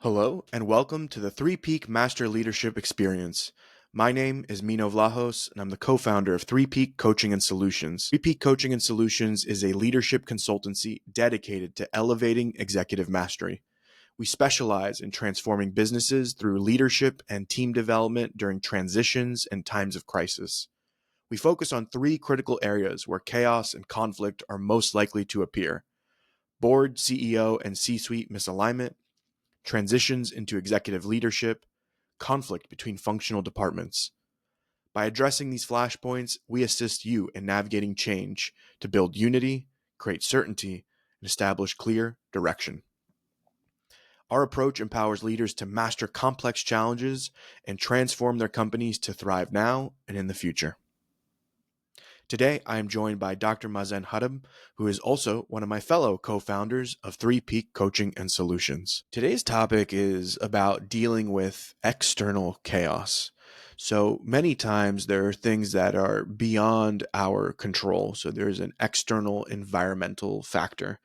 Hello, and welcome to the Three Peak Master Leadership Experience. My name is Mino Vlachos, and I'm the co-founder of Three Peak Coaching and Solutions. Three Peak Coaching and Solutions is a leadership consultancy dedicated to elevating executive mastery. We specialize in transforming businesses through leadership and team development during transitions and times of crisis. We focus on three critical areas where chaos and conflict are most likely to appear: board, CEO, and C-suite misalignment, transitions into executive leadership, conflict between functional departments. By addressing these flashpoints, we assist you in navigating change to build unity, create certainty, and establish clear direction. Our approach empowers leaders to master complex challenges and transform their companies to thrive now and in the future. Today, I am joined by Dr. Mazen Harb, who is also one of my fellow co-founders of Three Peak Coaching and Solutions. Today's topic is about dealing with external chaos. So many times there are things that are beyond our control. So there's an external environmental factor.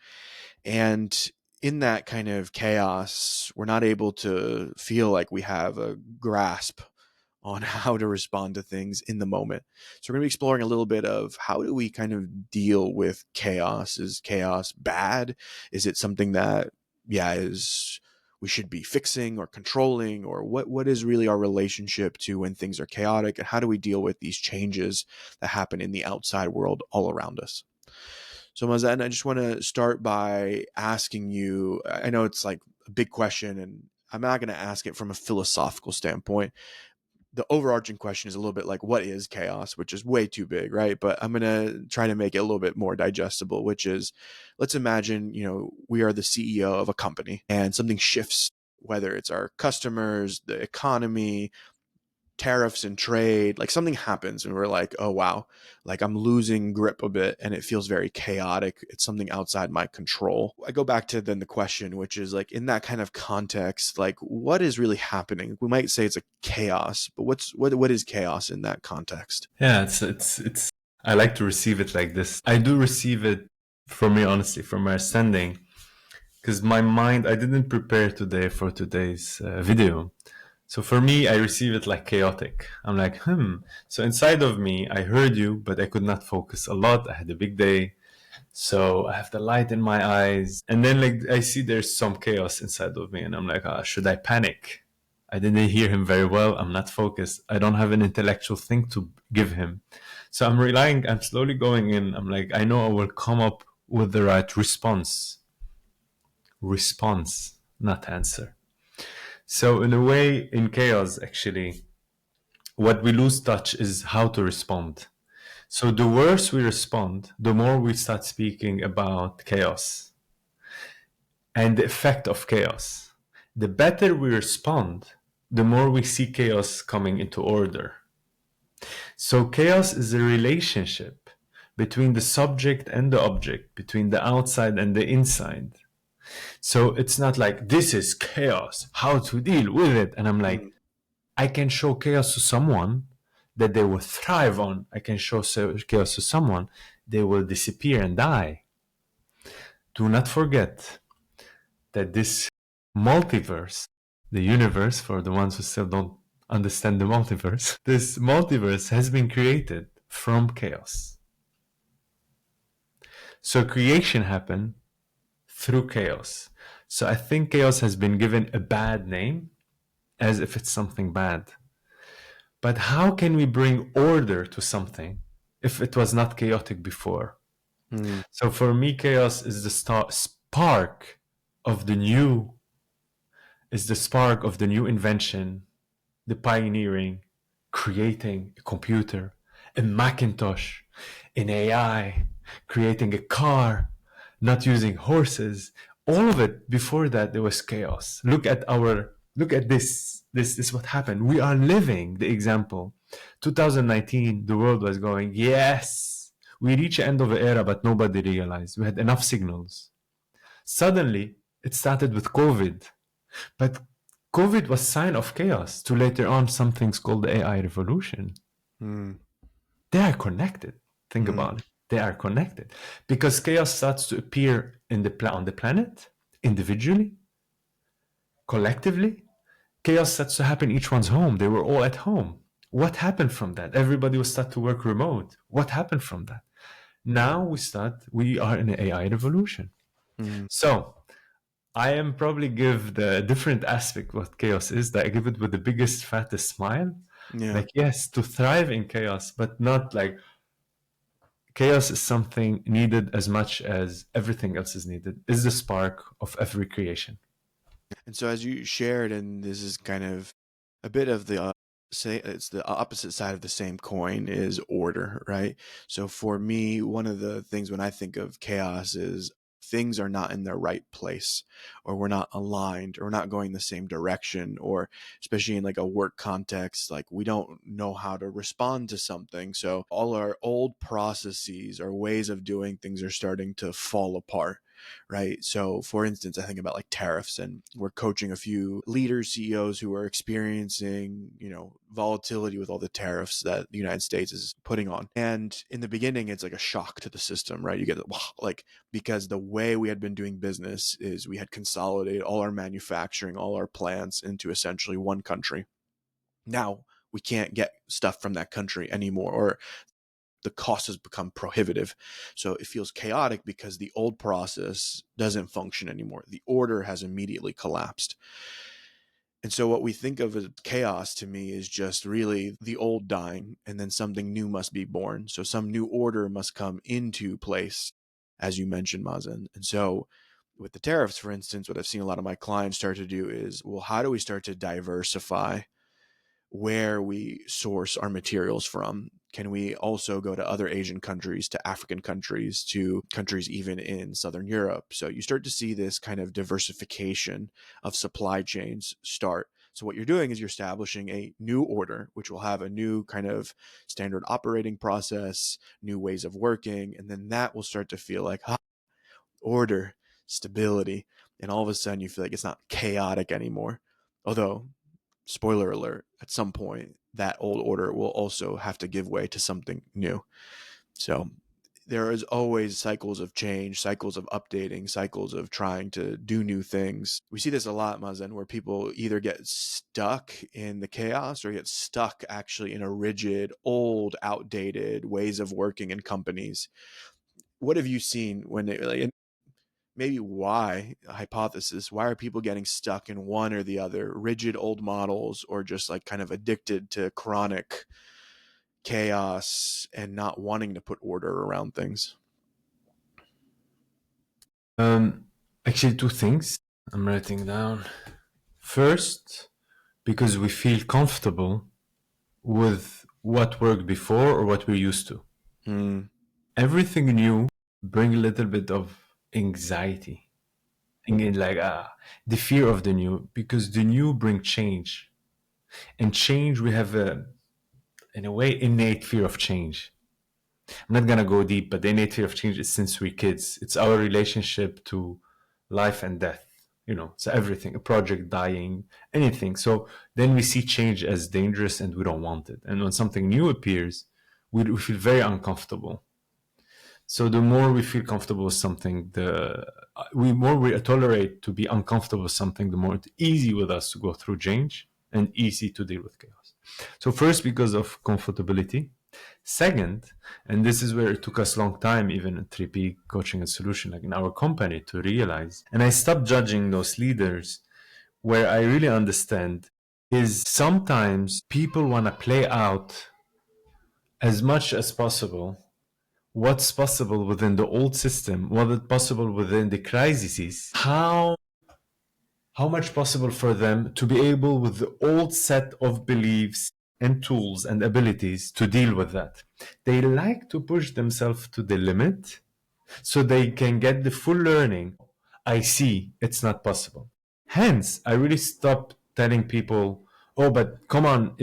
And in that kind of chaos, we're not able to feel like we have a grasp on how to respond to things in the moment. So we're going to be exploring a little bit of how do we kind of deal with chaos? Is chaos bad? Is it something that, is we should be fixing or controlling, or what is really our relationship to when things are chaotic, and how do we deal with these changes that happen in the outside world all around us? So Mazen, I just want to start by asking you, I know it's like a big question, and I'm not going to ask it from a philosophical standpoint. The overarching question is a little bit like, what is chaos, which is way too big, right? But I'm going to try to make it a little bit more digestible, which is, let's imagine, we are the CEO of a company and something shifts, whether it's our customers, the economy, tariffs and trade, like something happens and we're like, oh, wow, like I'm losing grip a bit and it feels very chaotic. It's something outside my control. I go back to then the question, which is like, in that kind of context, like what is really happening? We might say it's a chaos, but what is chaos in that context? Yeah, it's I like to receive it like this. I do receive it, for me, honestly, from my understanding, because my mind, I didn't prepare today for today's video. So for me, I receive it like chaotic. I'm like, So inside of me, I heard you, but I could not focus a lot. I had a big day. So I have the light in my eyes. And then like I see there's some chaos inside of me. And I'm like, should I panic? I didn't hear him very well. I'm not focused. I don't have an intellectual thing to give him. So I'm slowly going in. I'm like, I know I will come up with the right response. Response, not answer. So in a way, in chaos, actually, what we lose touch is how to respond. So the worse we respond, the more we start speaking about chaos and the effect of chaos. The better we respond, the more we see chaos coming into order. So chaos is a relationship between the subject and the object, between the outside and the inside. So it's not like, this is chaos, how to deal with it. And I'm like, I can show chaos to someone that they will thrive on. I can show chaos to someone, they will disappear and die. Do not forget that this multiverse, the universe, for the ones who still don't understand the multiverse, this multiverse has been created from chaos. So creation happened through chaos. So I think chaos has been given a bad name as if it's something bad. But how can we bring order to something if it was not chaotic before? So for me, chaos is the spark of the new, invention, the pioneering, creating a computer, a Macintosh, an AI, creating a car, not using horses. All of it, before that, there was chaos. Look at this. This is what happened. We are living the example. 2019, the world was going, yes, we reach the end of the era, but nobody realized. We had enough signals. Suddenly, it started with COVID. But COVID was sign of chaos to later on some things called the AI revolution. They are connected. Think about it. They are connected because chaos starts to appear on the planet individually, collectively, chaos starts to happen in each one's home. They were all at home. What happened from that? Everybody will start to work remote. What happened from that? Now we are in an AI revolution. Mm, So I am probably give the different aspect what chaos is, that I give it with the biggest, fattest smile. yeah. Like, yes, to thrive in chaos, but not like chaos is something needed as much as everything else is needed, is the spark of every creation. And so, as you shared, and this is kind of a bit of the say it's the opposite side of the same coin is order, right? So for me, one of the things when I think of chaos is things are not in their right place, or we're not aligned, or we're not going the same direction, or especially in like a work context, like we don't know how to respond to something. So all our old processes or ways of doing things are starting to fall apart, right? So, for instance, I think about like tariffs, and we're coaching a few leaders, CEOs who are experiencing, volatility with all the tariffs that the United States is putting on. And in the beginning, it's like a shock to the system, right? You get like, because the way we had been doing business is we had consolidated all our manufacturing, all our plants into essentially one country. Now we can't get stuff from that country anymore, or the cost has become prohibitive. So it feels chaotic because the old process doesn't function anymore. The order has immediately collapsed. And so what we think of as chaos to me is just really the old dying, and then something new must be born. So some new order must come into place, as you mentioned, Mazen. And so with the tariffs, for instance, what I've seen a lot of my clients start to do is, well, how do we start to diversify where we source our materials from? Can we also go to other Asian countries, to African countries, to countries even in Southern Europe? So you start to see this kind of diversification of supply chains start. So what you're doing is you're establishing a new order, which will have a new kind of standard operating process, new ways of working, and then that will start to feel like order, stability, and all of a sudden you feel like it's not chaotic anymore. Although, spoiler alert, at some point that old order will also have to give way to something new. So there is always cycles of change, cycles of updating, cycles of trying to do new things. We see this a lot, Mazen, where people either get stuck in the chaos or get stuck actually in a rigid, old, outdated ways of working in companies. What have you seen when they like, maybe why, a hypothesis, why are people getting stuck in one or the other, rigid old models, or just like kind of addicted to chronic chaos and not wanting to put order around things? Um, Actually, two things I'm writing down. First, because we feel comfortable with what worked before or what we're used to. Mm, Everything new bring a little bit of anxiety, thinking like the fear of the new, because the new bring change, and change we have a, in a way, innate fear of change. I'm not gonna go deep, but the innate fear of change is since we're kids. It's our relationship to life and death. So everything, a project dying, anything. So then we see change as dangerous and we don't want it. And when something new appears, we feel very uncomfortable. So the more we feel comfortable with something, the we more we tolerate to be uncomfortable with something, the more it's easy with us to go through change and easy to deal with chaos. So first, because of comfortability. Second, and this is where it took us a long time, even at 3P Coaching and Solution, like in our company, to realize. And I stopped judging those leaders. Where I really understand is sometimes people want to play out as much as possible what's possible within the old system, what is possible within the crises, how much possible for them to be able with the old set of beliefs and tools and abilities to deal with that. They like to push themselves to the limit so they can get the full learning. I see it's not possible. Hence, I really stopped telling people, oh, but come on,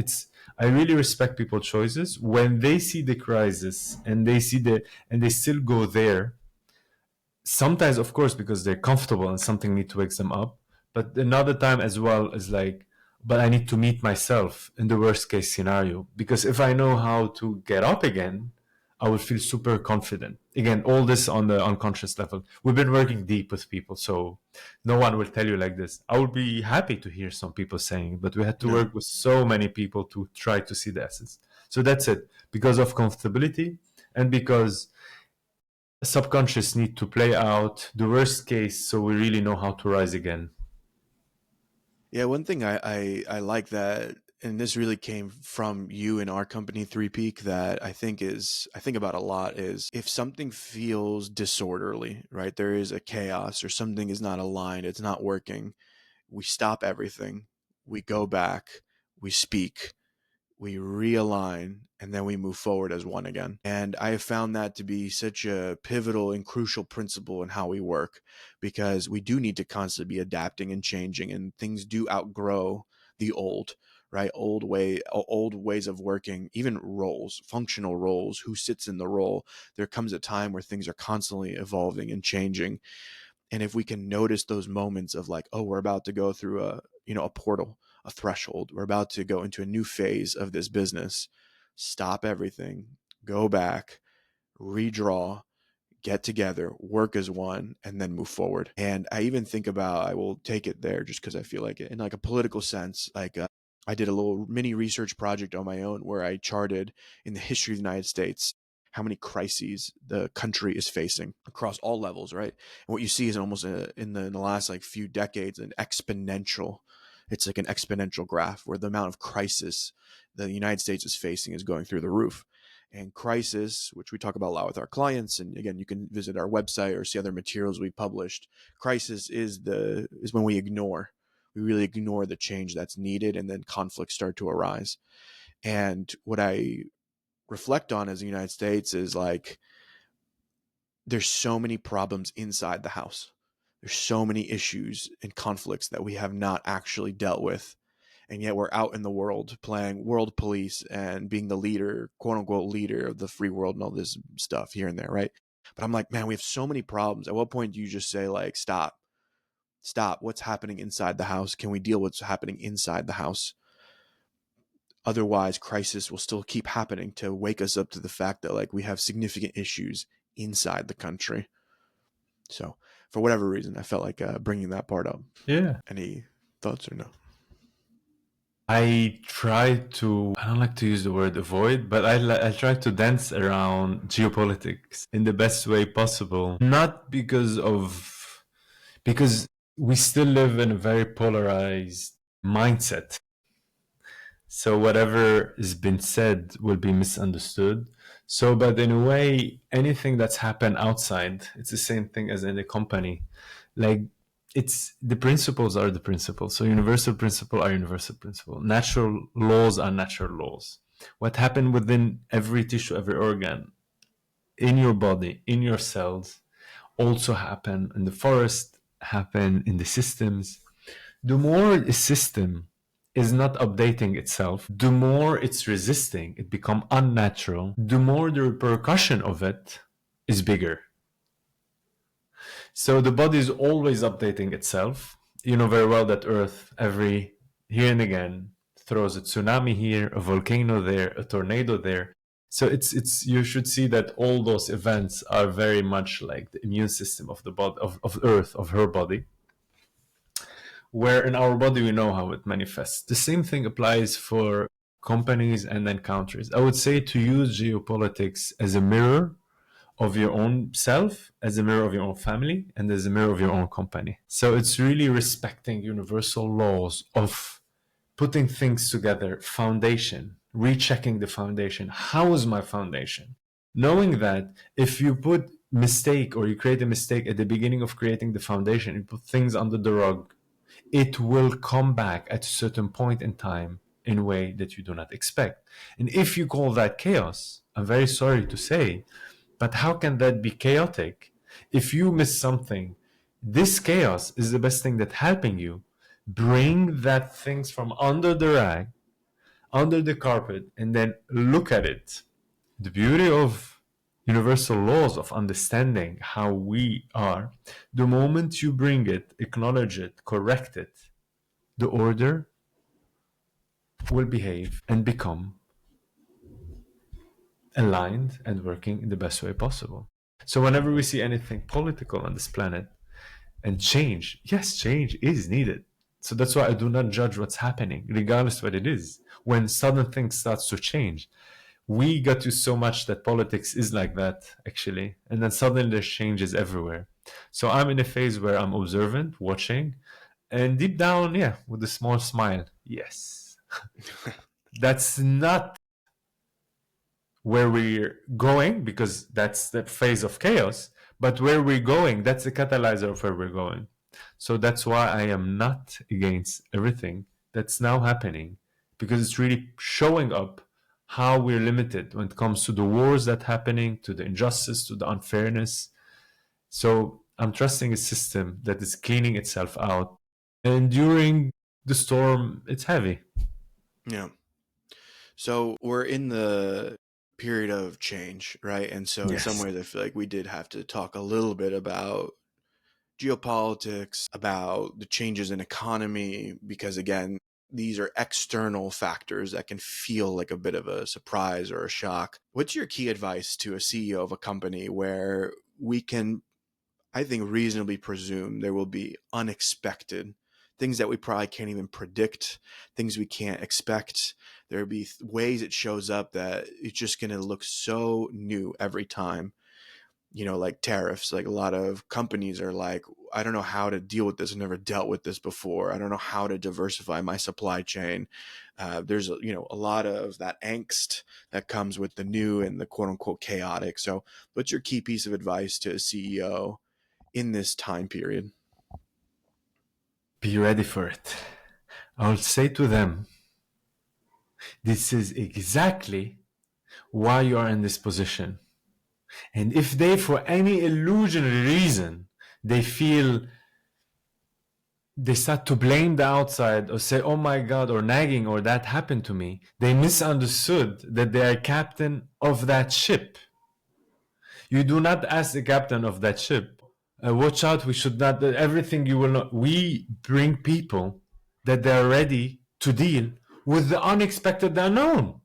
I really respect people's choices. When they see the crisis and and they still go there, sometimes, of course, because they're comfortable and something need to wake them up. But another time as well is like, but I need to meet myself in the worst case scenario. Because if I know how to get up again, I would feel super confident. Again, all this on the unconscious level. We've been working deep with people, so no one will tell you like this. I would be happy to hear some people saying, but we had to No. work with so many people to try to see the essence. So that's it. Because of comfortability and because subconscious need to play out the worst case so we really know how to rise again. Yeah, one thing I like that, and this really came from you in our company, Three Peak, that I think about a lot is if something feels disorderly, right? There is a chaos or something is not aligned, it's not working. We stop everything, we go back, we speak, we realign, and then we move forward as one again. And I have found that to be such a pivotal and crucial principle in how we work, because we do need to constantly be adapting and changing, and things do outgrow the old, right? Old ways of working, even roles, functional roles, who sits in the role. There comes a time where things are constantly evolving and changing, and if we can notice those moments of like, oh, we're about to go through a portal, a threshold, we're about to go into a new phase of this business, stop everything, go back, redraw, get together, work as one, and then move forward. And I even think about, I will take it there just because I feel like it in like a political sense, like I did a little mini research project on my own where I charted in the history of the United States how many crises the country is facing across all levels, right? And what you see is almost in the last like few decades an exponential. It's like an exponential graph where the amount of crisis the United States is facing is going through the roof. And crisis, which we talk about a lot with our clients, and again, you can visit our website or see other materials we published. Crisis is when we really ignore the change that's needed, and then conflicts start to arise. And what I reflect on as the United States is like there's so many problems inside the house. There's so many issues and conflicts that we have not actually dealt with. And yet we're out in the world playing world police and being the leader, quote unquote, leader of the free world and all this stuff here and there, right? But I'm like, man, we have so many problems. At what point do you just say, like, stop, what's happening inside the house? Can we deal with what's happening inside the house? Otherwise, crisis will still keep happening to wake us up to the fact that like we have significant issues inside the country. So for whatever reason, I felt like bringing that part up. Yeah. Any thoughts or no? I don't like to use the word avoid, but I try to dance around geopolitics in the best way possible. Not because we still live in a very polarized mindset. So whatever has been said will be misunderstood. So, but in a way, anything that's happened outside, it's the same thing as in a company. Like it's the principles are the principles. So universal principle are universal principle. Natural laws are natural laws. What happened within every tissue, every organ, in your body, in your cells, also happen in the forest, happen in the systems. The more a system is not updating itself, the more it's resisting, it become unnatural, the more the repercussion of it is bigger. So the body is always updating itself. You know very well that Earth, every here and again, throws a tsunami here, a volcano there, a tornado there. So it's you should see that all those events are very much like the immune system of the body of Earth, of her body. Where in our body we know how it manifests. The same thing applies for companies and then countries. I would say to use geopolitics as a mirror of your own self, as a mirror of your own family, and as a mirror of your own company. So it's really respecting universal laws of putting things together, foundation, rechecking the foundation. How is my foundation? Knowing that if you put mistake or you create a mistake at the beginning of creating the foundation, you put things under the rug, it will come back at a certain point in time in a way that you do not expect. And if you call that chaos, I'm very sorry to say, but how can that be chaotic? If you miss something, this chaos is the best thing that's helping you bring that things from under the rag, under the carpet, and then look at it. The beauty of universal laws of understanding how we are, the moment you bring it, acknowledge it, correct it, the order will behave and become aligned and working in the best way possible. So whenever we see anything political on this planet and change, yes, change is needed. So that's why I do not judge what's happening, regardless what it is. When sudden things starts to change, we got to so much that politics is like that actually, and then suddenly there's changes everywhere. So I'm in a phase where I'm observant, watching, and deep down, yeah, with a small smile, yes, that's not where we're going because that's the phase of chaos, but where we're going, that's the catalyzer of where we're going. So that's why I am not against everything that's now happening, because it's really showing up how we're limited when it comes to the wars that happening, to the injustice, to the unfairness. So I'm trusting a system that is cleaning itself out, and during the storm it's heavy. Yeah. So we're in the period of change, right? And so in some Yes. ways, I feel like we did have to talk a little bit about geopolitics, about the changes in economy, because again, these are external factors that can feel like a bit of a surprise or a shock. What's your key advice to a CEO of a company where we can, I think, reasonably presume there will be unexpected things that we probably can't even predict, things we can't expect? There'll be ways it shows up that it's just going to look so new every time. Like tariffs, like a lot of companies are like, I don't know how to deal with this. I've never dealt with this before. I don't know how to diversify my supply chain. There's a lot of that angst that comes with the new and the quote unquote chaotic. So what's your key piece of advice to a CEO in this time period? Be ready for it. I'll say to them, this is exactly why you are in this position. And if they, for any illusionary reason, they feel they start to blame the outside or say, oh my God, or nagging, or that happened to me, they misunderstood that they are captain of that ship. You do not ask the captain of that ship, watch out, we should not, everything you will not. We bring people that they're ready to deal with the unexpected, the unknown.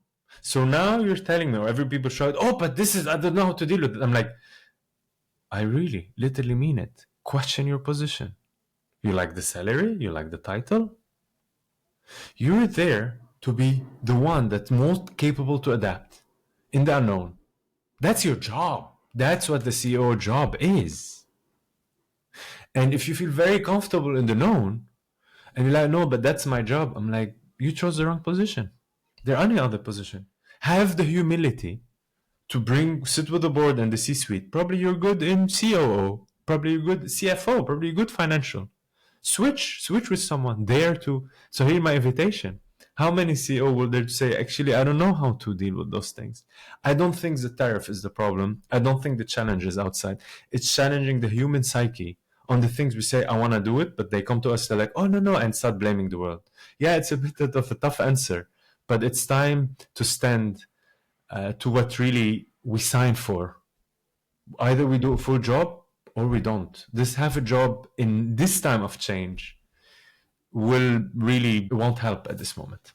So now you're telling me, or every people shout, oh, but this is, I don't know how to deal with it. I'm like, I really, literally mean it. Question your position. You like the salary? You like the title? You're there to be the one that's most capable to adapt in the unknown. That's your job. That's what the CEO job is. And if you feel very comfortable in the known and you're like, no, but that's my job, I'm like, you chose the wrong position. There are any other position. Have the humility to sit with the board and the C-suite. Probably you're good in COO. Probably you're good CFO. Probably you're good financial. Switch with someone there to. So here's my invitation. How many CEO will there say, actually, I don't know how to deal with those things? I don't think the tariff is the problem. I don't think the challenge is outside. It's challenging the human psyche on the things we say, I want to do it, but they come to us, they're like, oh, no, and start blaming the world. Yeah, it's a bit of a tough answer, but it's time to stand to what really we signed for. Either we do a full job or we don't. This half a job in this time of change will really won't help at this moment.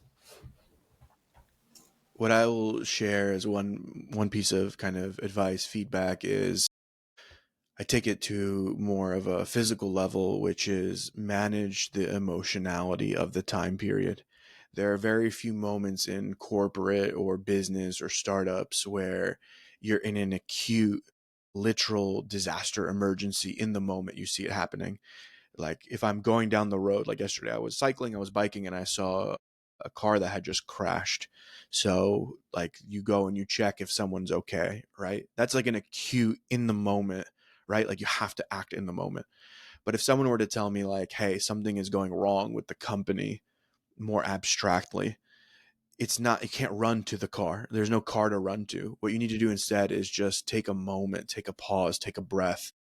What I will share as one piece of kind of advice, feedback is I take it to more of a physical level, which is manage the emotionality of the time period. There are very few moments in corporate or business or startups where you're in an acute, literal disaster emergency in the moment you see it happening. Like if I'm going down the road, like yesterday, I was cycling, I was biking, and I saw a car that had just crashed. So like you go and you check if someone's okay, right? That's like an acute in the moment, right? Like you have to act in the moment. But if someone were to tell me like, hey, something is going wrong with the company more abstractly, it's not, you can't run to the car. There's no car to run to. What you need to do instead is just take a moment, take a pause, take a breath.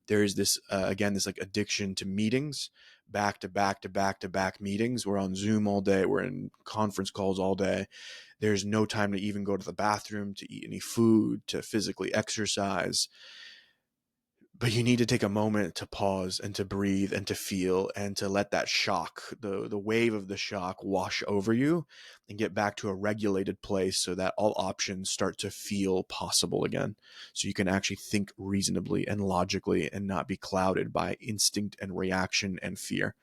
There is this again, this like addiction to meetings, back to back to back to back meetings. We're on Zoom all day, we're in conference calls all day. There's no time to even go to the bathroom, to eat any food, to physically exercise. But you need to take a moment to pause and to breathe and to feel and to let that shock, the wave of the shock, wash over you and get back to a regulated place so that all options start to feel possible again. So you can actually think reasonably and logically and not be clouded by instinct and reaction and fear.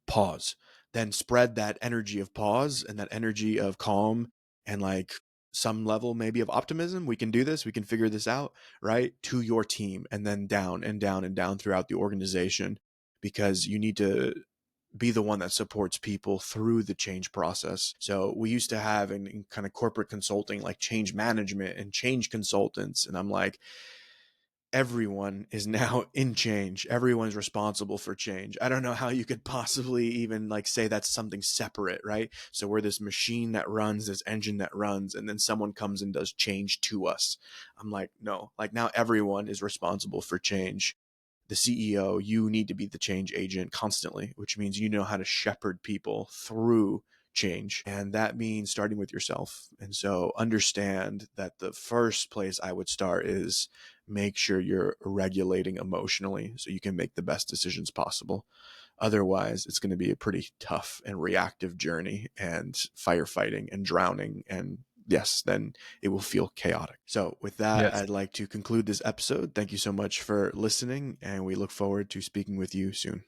Pause. Then spread that energy of pause and that energy of calm and like some level maybe of optimism. We can do this. We can figure this out, right? To your team, and then down and down and down throughout the organization, because you need to be the one that supports people through the change process. So we used to have in kind of corporate consulting, like change management and change consultants. And I'm like, everyone is now in change. Everyone's responsible for change. I don't know how you could possibly even like say that's something separate, right? So we're this machine that runs, this engine that runs, and then someone comes and does change to us. I'm like, no, like now everyone is responsible for change. The CEO, you need to be the change agent constantly, which means you know how to shepherd people through change. And that means starting with yourself. And so understand that the first place I would start is make sure you're regulating emotionally so you can make the best decisions possible. Otherwise, it's going to be a pretty tough and reactive journey and firefighting and drowning. And yes, then it will feel chaotic. So, with that, Yes. I'd like to conclude this episode. Thank you so much for listening, and we look forward to speaking with you soon.